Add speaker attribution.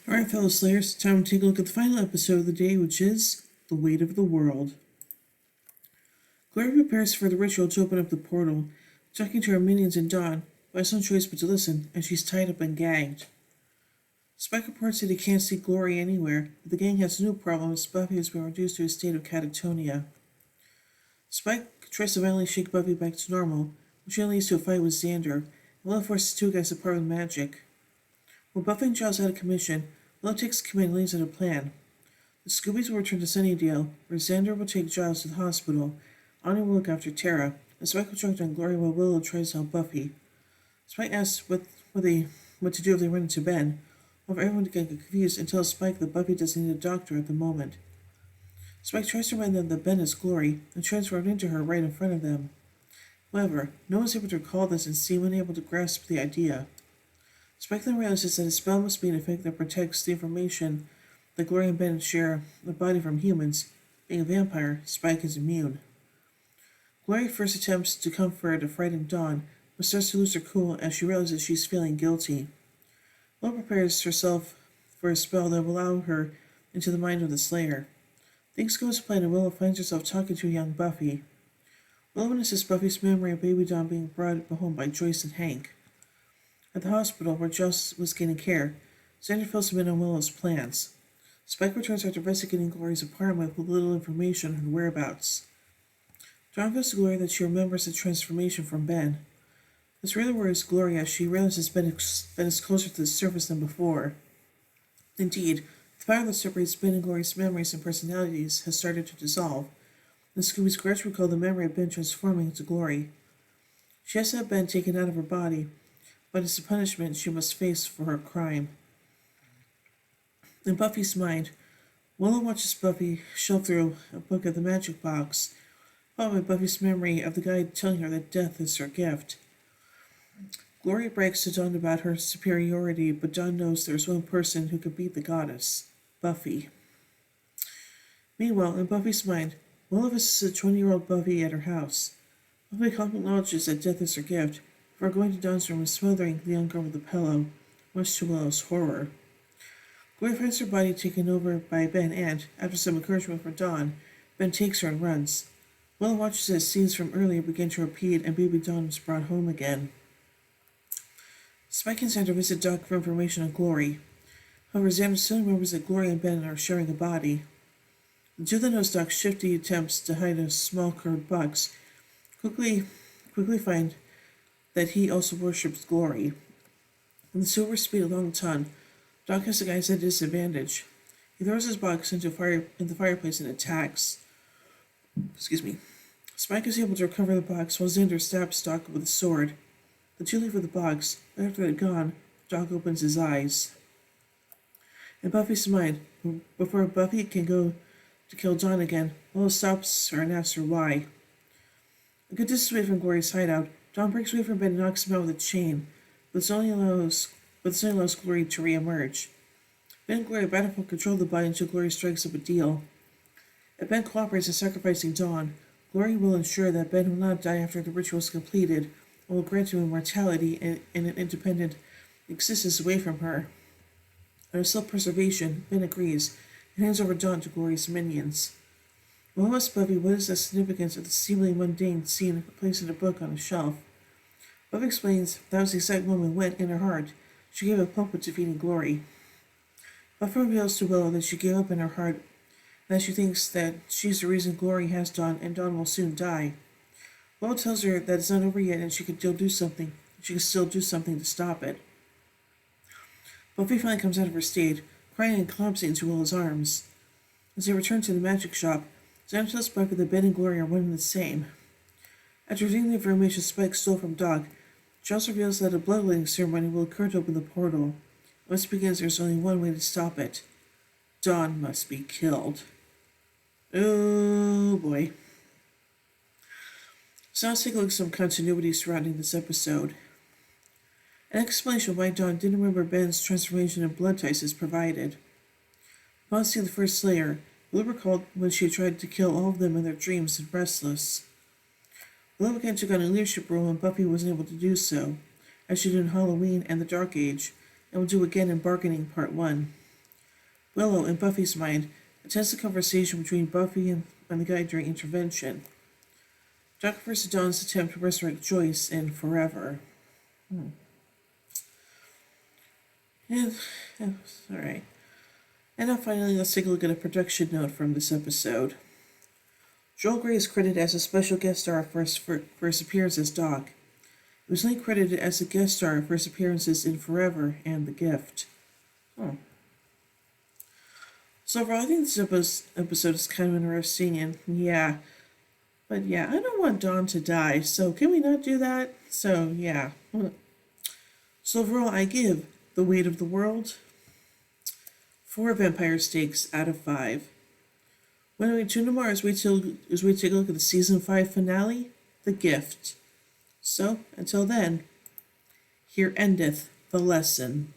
Speaker 1: Alright, fellow Slayers, time to take a look at the final episode of the day, which is The Weight of the World. Glory prepares for the ritual to open up the portal, talking to her minions and Dawn, but has no choice but to listen, as she's tied up and gagged. Spike reports that he can't see Glory anywhere, but the gang has no problem as Buffy has been reduced to a state of catatonia. Spike tries to violently shake Buffy back to normal, which only leads to a fight with Xander, and Willow forces two guys apart with magic. With Buffy and Giles out of commission, Willow takes command and lays out a plan. The Scoobies will return to Sunnydale, where Xander will take Giles to the hospital. Anya will look after Tara, and Spike will track down Glory while Willow tries to help Buffy. Spike asks what to do if they run into Ben, while everyone gets confused and tells Spike that Buffy doesn't need a doctor at the moment. Spike tries to remind them that Ben is Glory, and transformed into her right in front of them. However, no one's able to recall this and seem unable to grasp the idea. Spike then realizes that a spell must be in effect that protects the information that Glory and Ben share the body from humans. Being a vampire, Spike is immune. Glory first attempts to comfort a frightened Dawn, but starts to lose her cool as she realizes she's feeling guilty. Willow prepares herself for a spell that will allow her into the mind of the Slayer. Things go as planned and Willow finds herself talking to young Buffy. Willow witnesses Buffy's memory of baby Dawn being brought home by Joyce and Hank. At the hospital, where Giles was getting care, Xander fills him in on Willow's plans. Spike returns after investigating Glory's apartment with little information on her whereabouts. Dawn reveals to Glory that she remembers the transformation from Ben. This really worries Glory as she realizes Ben is closer to the surface than before. Indeed, the fire that separates Ben and Glory's memories and personalities has started to dissolve. The Scoobies grudge recall the memory of Ben transforming into Glory. She has to have Ben taken out of her body, but it's a punishment she must face for her crime. In Buffy's mind, Willow watches Buffy shelf through a book of the magic box, followed by Buffy's memory of the guide telling her that death is her gift. Glory brags to Dawn about her superiority, but Dawn knows there's one person who could beat the goddess, Buffy. Meanwhile, in Buffy's mind, Willow visits a 20-year-old Buffy at her house. Buffy calmly acknowledges that death is her gift, before going to Dawn's room and smothering the young girl with a pillow, much to Willow's horror. Glory finds her body taken over by Ben and, after some encouragement from Dawn, Ben takes her and runs. Willow watches as scenes from earlier begin to repeat and baby Dawn is brought home again. Spike and Xander visit Doc for information on Glory. However, Xander still remembers that Glory and Ben are sharing a body. The two that knows Doc's shifty attempts to hide a small curved box quickly find that he also worships Glory. In the silver speed along the ton, Doc has the guys at a disadvantage. He throws his box into the fireplace and attacks. Spike is able to recover the box while Xander stabs Doc with a sword. The two leave for the box, and after they're gone, Doc opens his eyes. In Buffy's mind, before Buffy can go to kill Dawn again, Willow stops her and asks her why. A good distance away from Glory's hideout, Dawn breaks away from Ben and knocks him out with a chain, but this only allows Glory to re-emerge. Ben and Glory battle for control of the body until Glory strikes up a deal. If Ben cooperates in sacrificing Dawn, Glory will ensure that Ben will not die after the ritual is completed, and will grant him immortality and an independent existence away from her. Out of self-preservation, Ben agrees and hands over Dawn to Glory's minions. Willow asks Buffy what is the significance of the seemingly mundane scene placed in a book on a shelf. Buffy explains that was the exact moment when, in her heart, she gave up hope of defeating Glory. Buffy reveals to Willow that she gave up in her heart and that she thinks that she's the reason Glory has Dawn and Dawn will soon die. Willow tells her that it's not over yet and she can still do something. She can still do something to stop it. Buffy finally comes out of her state, crying and collapsing into Willow's arms. As they return to the magic shop, Xander tells Buffy that Ben and Glory are one and the same. After reading the information Spike stole from Doc, Giles reveals that a bloodletting ceremony will occur to open the portal. Once it begins, there's only one way to stop it. Dawn must be killed. Oh boy. So let's take a look at some continuity surrounding this episode. An explanation why Dawn didn't remember Ben's transformation and blood types is provided. Upon seeing the first Slayer, Willow recalled when she had tried to kill all of them in their dreams and restless. Willow again took on a leadership role and Buffy wasn't able to do so, as she did in Halloween and the Dark Age, and will do again in Bargaining Part 1. Willow, in Buffy's mind, attends the conversation between Buffy and the guy during intervention. Doc vs. Dawn's attempt to resurrect Joyce in Forever. And, alright. And now finally, let's take a look at a production note from this episode. Joel Grey is credited as a special guest star for his appearance as Doc. He was later credited as a guest star for his appearances in Forever and The Gift. So overall, I think this episode is kind of interesting, and I don't want Dawn to die, so can we not do that? So, yeah. So overall, I give The Weight of the World 4 vampire steaks out of 5. When we tune tomorrow as we take a look at the season 5 finale, The Gift. So, until then, here endeth the lesson.